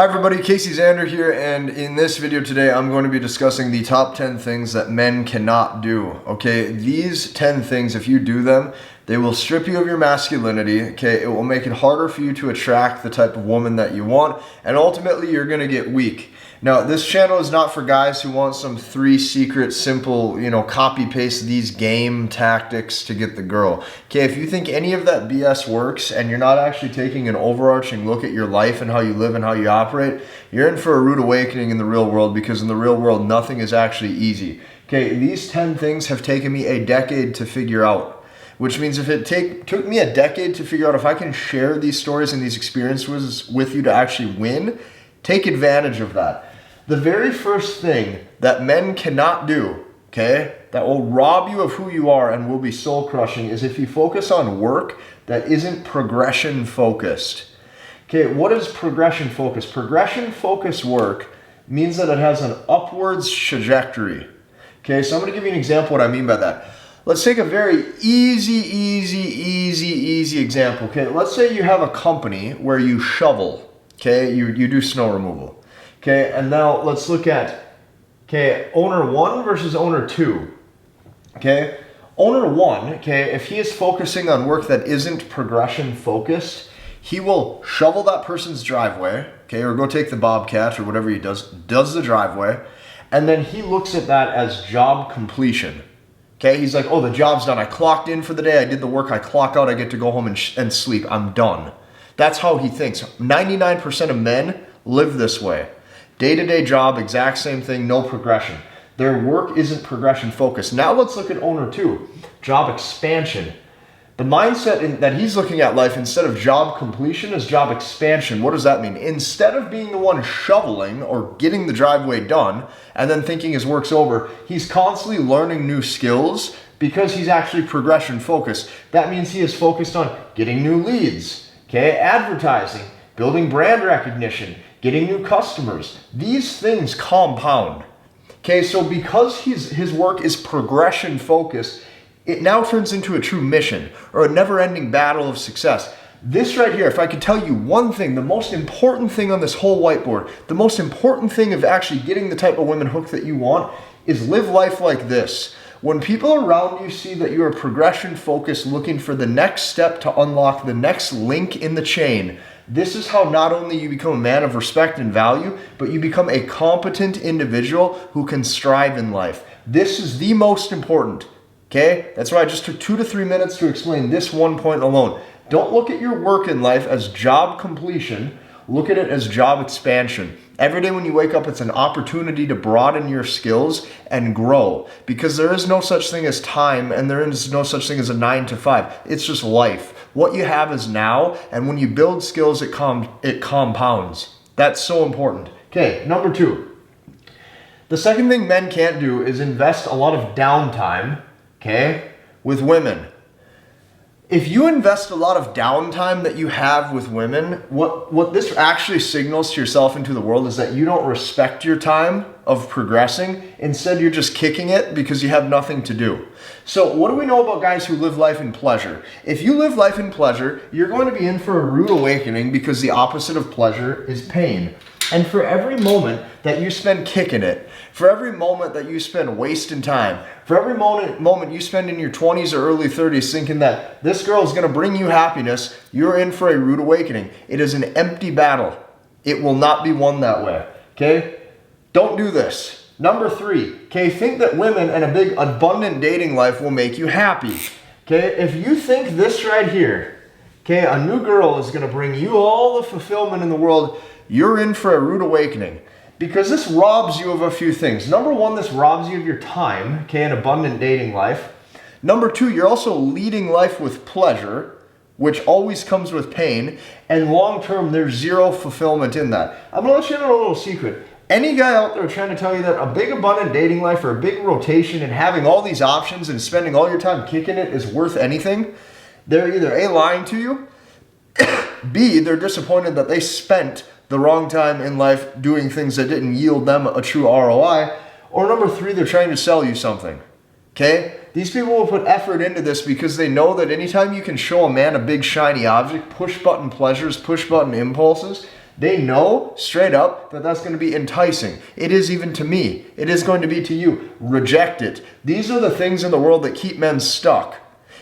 Hi everybody, Casey Zander here, and in this video today I'm going to be discussing the top 10 things that men cannot do. Okay, these 10 things, if you do them, they will strip you of your masculinity. Okay, it will make it harder for you to attract the type of woman that you want, and ultimately you're going to get weak. Now, this channel is not for guys who want some 3 secret, simple, copy paste these game tactics to get the girl. Okay, if you think any of that BS works and you're not actually taking an overarching look at your life and how you live and how you operate, you're in for a rude awakening in the real world, because in the real world, nothing is actually easy. Okay, these 10 things have taken me a decade to figure out. Which means if it took me a decade to figure out if I can share these stories and these experiences with you to actually win, take advantage of that. The very first thing that men cannot do, okay, that will rob you of who you are and will be soul crushing, is if you focus on work that isn't progression focused. Okay, what is progression focused? Progression focused work means that it has an upwards trajectory. Okay, so I'm going to give you an example of what I mean by that. Let's take a very easy example. Okay, let's say you have a company where you shovel. Okay, you do snow removal. Okay, and now let's look at, owner 1 versus owner 2. Okay, owner 1, if he is focusing on work that isn't progression focused, he will shovel that person's driveway, or go take the bobcat or whatever he does the driveway, and then he looks at that as job completion. Okay, he's like, oh, the job's done. I clocked in for the day. I did the work. I clock out. I get to go home and sleep. I'm done. That's how he thinks. 99% of men live this way. Day-to-day job, exact same thing, no progression. Their work isn't progression focused. Now let's look at owner 2, job expansion. The mindset that he's looking at life, instead of job completion, is job expansion. What does that mean? Instead of being the one shoveling or getting the driveway done and then thinking his work's over, he's constantly learning new skills because he's actually progression focused. That means he is focused on getting new leads, advertising, building brand recognition, getting new customers. These things compound. So because his work is progression focused, it now turns into a true mission or a never-ending battle of success. This right here, if I could tell you one thing, the most important thing on this whole whiteboard, the most important thing of actually getting the type of women hooked that you want, is live life like this. When people around you see that you are progression focused, looking for the next step to unlock the next link in the chain, this is how not only you become a man of respect and value, but you become a competent individual who can strive in life. This is the most important. That's why I just took 2 to 3 minutes to explain this one point alone. Don't look at your work in life as job completion. Look at it as job expansion. Every day when you wake up, it's an opportunity to broaden your skills and grow, because there is no such thing as time and there is no such thing as a 9 to 5. It's just life. What you have is now, and when you build skills, it compounds. That's so important. Number 2. The second thing men can't do is invest a lot of downtime, with women. If you invest a lot of downtime that you have with women, what this actually signals to yourself and to the world is that you don't respect your time of progressing. Instead, you're just kicking it because you have nothing to do. So what do we know about guys who live life in pleasure? If you live life in pleasure, you're going to be in for a rude awakening, because the opposite of pleasure is pain. And for every moment that you spend kicking it, for every moment that you spend wasting time, for every moment you spend in your 20s or early 30s thinking that this girl is going to bring you happiness, you're in for a rude awakening. It is an empty battle. It will not be won that way. Don't do this. Number 3, think that women and a big abundant dating life will make you happy. If you think this right here, a new girl is going to bring you all the fulfillment in the world, you're in for a rude awakening, because this robs you of a few things. Number 1, this robs you of your time, an abundant dating life. Number 2, you're also leading life with pleasure, which always comes with pain, and long term, there's zero fulfillment in that. I'm gonna let you know a little secret. Any guy out there trying to tell you that a big abundant dating life or a big rotation and having all these options and spending all your time kicking it is worth anything, they're either A, lying to you, B, they're disappointed that they spent the wrong time in life doing things that didn't yield them a true ROI, or number 3, they're trying to sell you something. These people will put effort into this because they know that anytime you can show a man a big shiny object, push button pleasures, push button impulses, They know straight up that that's going to be enticing. It is even to me. It is going to be to you. Reject it. These are the things in the world that keep men stuck.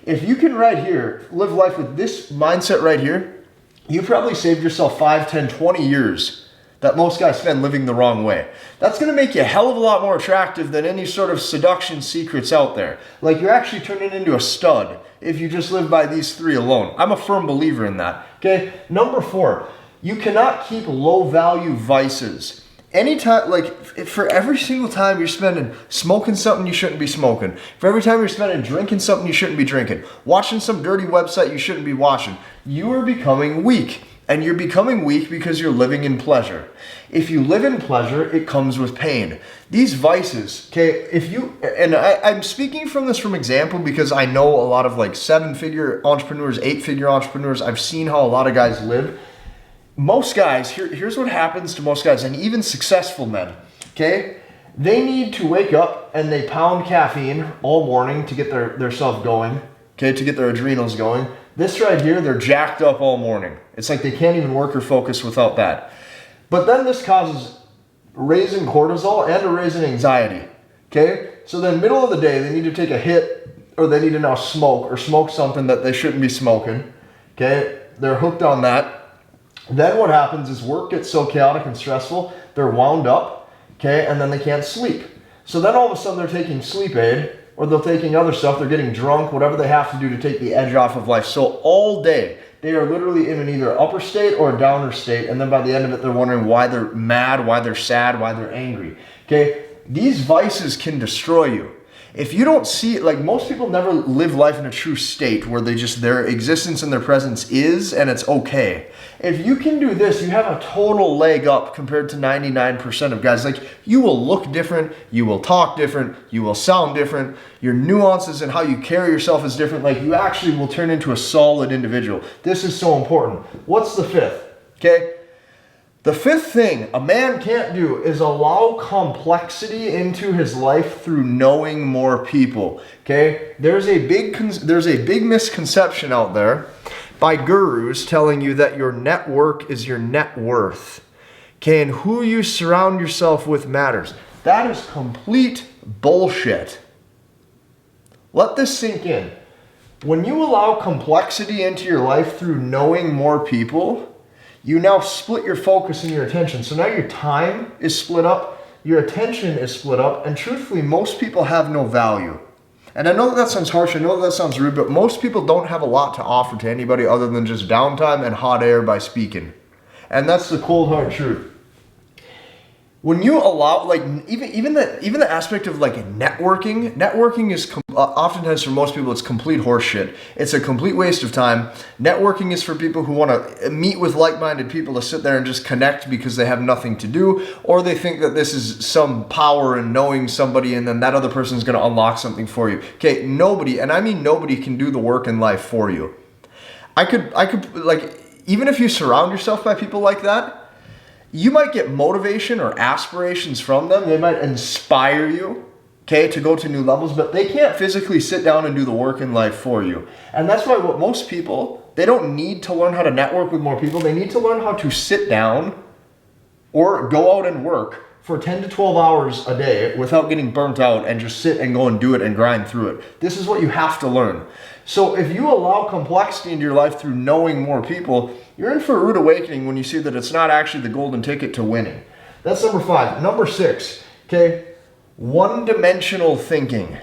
If you can right here live life with this mindset right here, you probably saved yourself 5, 10, 20 years that most guys spend living the wrong way. That's going to make you a hell of a lot more attractive than any sort of seduction secrets out there. Like, you're actually turning into a stud if you just live by these 3 alone. I'm a firm believer in that. Okay, number 4, you cannot keep low value vices. Anytime, like, for every single time you're spending smoking something you shouldn't be smoking, for every time you're spending drinking something you shouldn't be drinking, watching some dirty website you shouldn't be watching, you are becoming weak. And you're becoming weak because you're living in pleasure. If you live in pleasure, it comes with pain. These vices, okay, I'm speaking from example because I know a lot of like 7-figure entrepreneurs, 8-figure entrepreneurs. I've seen how a lot of guys live. Most guys, here's what happens to most guys, and even successful men, okay? They need to wake up and they pound caffeine all morning to get their self going, okay, to get their adrenals going. This right here, they're jacked up all morning. It's like they can't even work or focus without that. But then this causes raising cortisol and a raise in anxiety, okay? So then middle of the day, they need to take a hit, or they need to now smoke something that they shouldn't be smoking, okay? They're hooked on that. Then what happens is work gets so chaotic and stressful, they're wound up, okay? And then they can't sleep. So then all of a sudden they're taking sleep aid, or they're taking other stuff, they're getting drunk, whatever they have to do to take the edge off of life. So all day, they are literally in an either upper state or a downer state, and then by the end of it, they're wondering why they're mad, why they're sad, why they're angry. Okay? These vices can destroy you. If you don't see, like, most people never live life in a true state where their existence and their presence is, and it's okay. If you can do this, you have a total leg up compared to 99% of guys. Like, you will look different, you will talk different, you will sound different, your nuances and how you carry yourself is different. Like, you actually will turn into a solid individual. This is so important. What's the 5th? Okay? The 5th thing a man can't do is allow complexity into his life through knowing more people. Okay? There's a big misconception out there by gurus telling you that your network is your net worth. Okay? And who you surround yourself with matters. That is complete bullshit. Let this sink in. When you allow complexity into your life through knowing more people, you now split your focus and your attention. So now your time is split up, your attention is split up, and truthfully, most people have no value. And I know that sounds harsh, I know that sounds rude, but most people don't have a lot to offer to anybody other than just downtime and hot air by speaking. And that's the cold hard truth. When you allow, like, even the aspect of like networking is oftentimes for most people it's complete horseshit. It's a complete waste of time. Networking is for people who want to meet with like-minded people to sit there and just connect because they have nothing to do, or they think that this is some power in knowing somebody and then that other person is going to unlock something for you. Okay, nobody, and I mean nobody, can do the work in life for you. I could like, even if you surround yourself by people like that, you might get motivation or aspirations from them. They might inspire you, okay, to go to new levels, but they can't physically sit down and do the work in life for you. And that's why what most people, they don't need to learn how to network with more people. They need to learn how to sit down or go out and work for 10 to 12 hours a day without getting burnt out and just sit and go and do it and grind through it. This is what you have to learn. So if you allow complexity into your life through knowing more people, you're in for a rude awakening when you see that it's not actually the golden ticket to winning. That's number 5. Number 6, okay, one-dimensional thinking.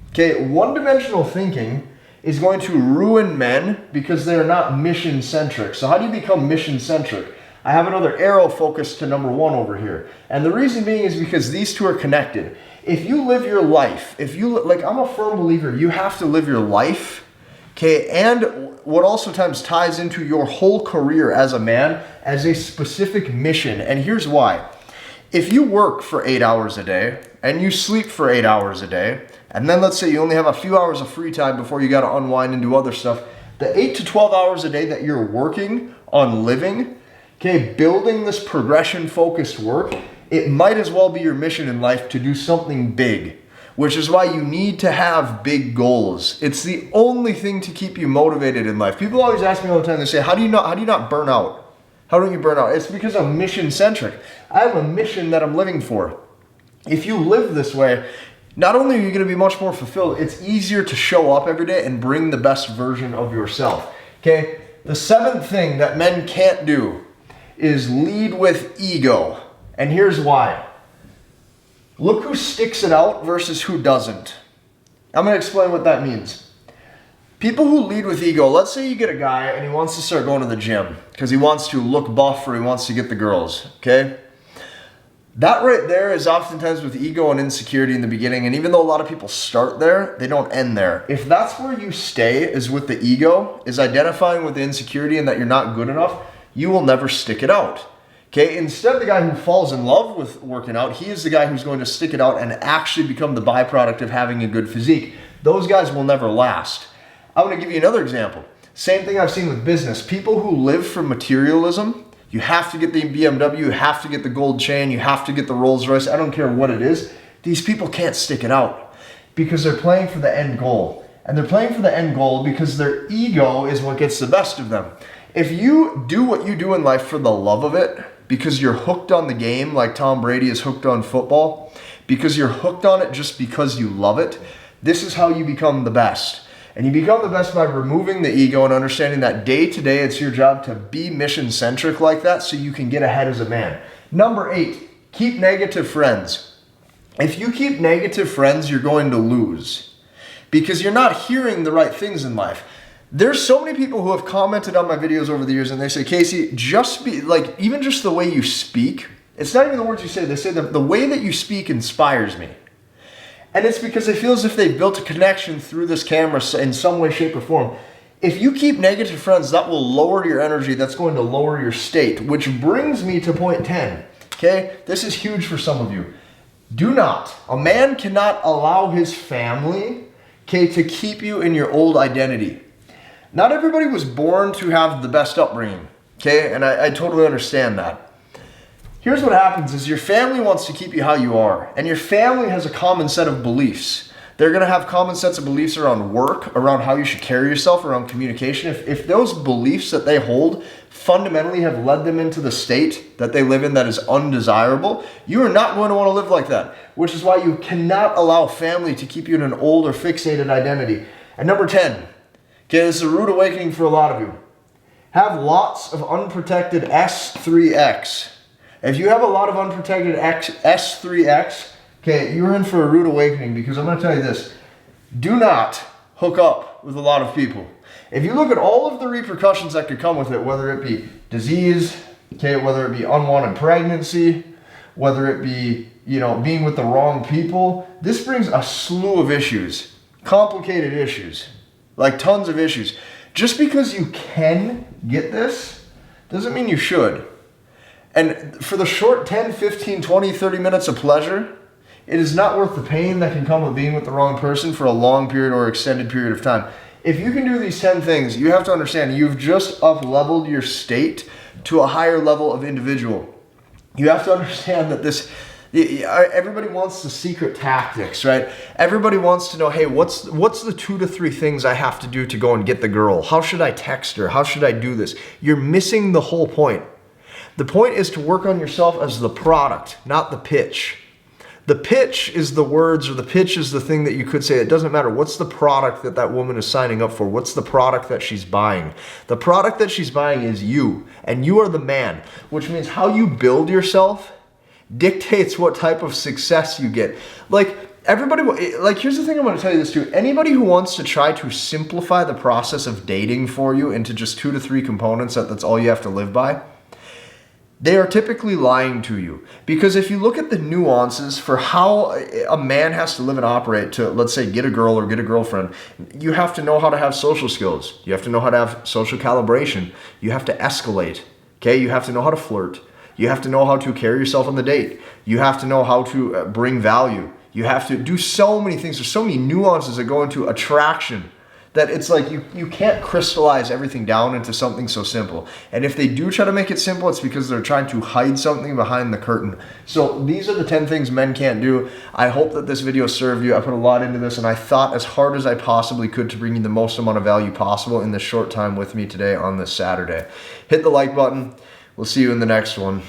Okay, one-dimensional thinking is going to ruin men because they're not mission-centric. So how do you become mission-centric? I have another arrow focused to number 1 over here. And the reason being is because these two are connected. If you live your life, I'm a firm believer, you have to live your life. Okay, and what also times ties into your whole career as a man as a specific mission. And here's why. If you work for 8 hours a day and you sleep for 8 hours a day, and then let's say you only have a few hours of free time before you got to unwind and do other stuff, the 8 to 12 hours a day that you're working on living, okay, building this progression-focused work, it might as well be your mission in life to do something big. Which is why you need to have big goals. It's the only thing to keep you motivated in life. People always ask me all the time, they say, how do you not burn out? How don't you burn out? It's because I'm mission centric. I have a mission that I'm living for. If you live this way, not only are you going to be much more fulfilled, it's easier to show up every day and bring the best version of yourself. Okay? The 7th thing that men can't do is lead with ego. And here's why. Look who sticks it out versus who doesn't. I'm going to explain what that means. People who lead with ego, let's say you get a guy and he wants to start going to the gym because he wants to look buff or he wants to get the girls, okay? That right there is oftentimes with ego and insecurity in the beginning, and even though a lot of people start there, they don't end there. If that's where you stay, is with the ego, is identifying with the insecurity and that you're not good enough, you will never stick it out. Okay, instead the guy who falls in love with working out, he is the guy who's going to stick it out and actually become the byproduct of having a good physique. Those guys will never last. I want to give you another example. Same thing I've seen with business. People who live for materialism, you have to get the BMW, you have to get the gold chain, you have to get the Rolls Royce, I don't care what it is. These people can't stick it out because they're playing for the end goal. And they're playing for the end goal because their ego is what gets the best of them. If you do what you do in life for the love of it, because you're hooked on the game like Tom Brady is hooked on football, because you're hooked on it just because you love it, this is how you become the best. And you become the best by removing the ego and understanding that day to day it's your job to be mission centric like that so you can get ahead as a man. Number 8, keep negative friends. If you keep negative friends, you're going to lose because you're not hearing the right things in life. There's so many people who have commented on my videos over the years and they say, Casey, just be like, even just the way you speak, it's not even the words you say, they say the way that you speak inspires me. And it's because they feel as if they've built a connection through this camera in some way, shape, or form. If you keep negative friends, that will lower your energy. That's going to lower your state, which brings me to point 10. Okay? This is huge for some of you. A man cannot allow his family, okay, to keep you in your old identity. Not everybody was born to have the best upbringing, okay? And I totally understand that. Here's what happens is your family wants to keep you how you are, and your family has a common set of beliefs. They're going to have common sets of beliefs around work, around how you should carry yourself, around communication. If those beliefs that they hold fundamentally have led them into the state that they live in that is undesirable, you are not going to want to live like that, which is why you cannot allow family to keep you in an old or fixated identity. And number 10, okay, this is a rude awakening for a lot of you. Have lots of unprotected S3X. If you have a lot of unprotected S3X, okay, you're in for a rude awakening because I'm going to tell you this. Do not hook up with a lot of people. If you look at all of the repercussions that could come with it, whether it be disease, okay, whether it be unwanted pregnancy, whether it be, being with the wrong people, this brings a slew of issues, complicated issues, like tons of issues. Just because you can get this doesn't mean you should. And for the short 10, 15, 20, 30 minutes of pleasure, it is not worth the pain that can come with being with the wrong person for a long period or extended period of time. If you can do these 10 things, you have to understand you've just up-leveled your state to a higher level of individual. You have to understand that everybody wants the secret tactics, right? Everybody wants to know, hey, what's the 2 to 3 things I have to do to go and get the girl? How should I text her? How should I do this? You're missing the whole point. The point is to work on yourself as the product, not the pitch. The pitch is the words, or the pitch is the thing that you could say. It doesn't matter. What's the product that woman is signing up for? What's the product that she's buying? The product that she's buying is you, and you are the man, which means how you build yourself dictates what type of success you get. Here's the thing I want to tell you this too. Anybody who wants to try to simplify the process of dating for you into just 2 to 3 components that's all you have to live by, they are typically lying to you. Because if you look at the nuances for how a man has to live and operate to, let's say, get a girl or get a girlfriend, you have to know how to have social skills. You have to know how to have social calibration. You have to escalate. Okay? You have to know how to flirt. You have to know how to carry yourself on the date. You have to know how to bring value. You have to do so many things. There's so many nuances that go into attraction that it's like you can't crystallize everything down into something so simple. And if they do try to make it simple, it's because they're trying to hide something behind the curtain. So these are the 10 things men can't do. I hope that this video served you. I put a lot into this, and I thought as hard as I possibly could to bring you the most amount of value possible in this short time with me today on this Saturday. Hit the like button. We'll see you in the next one.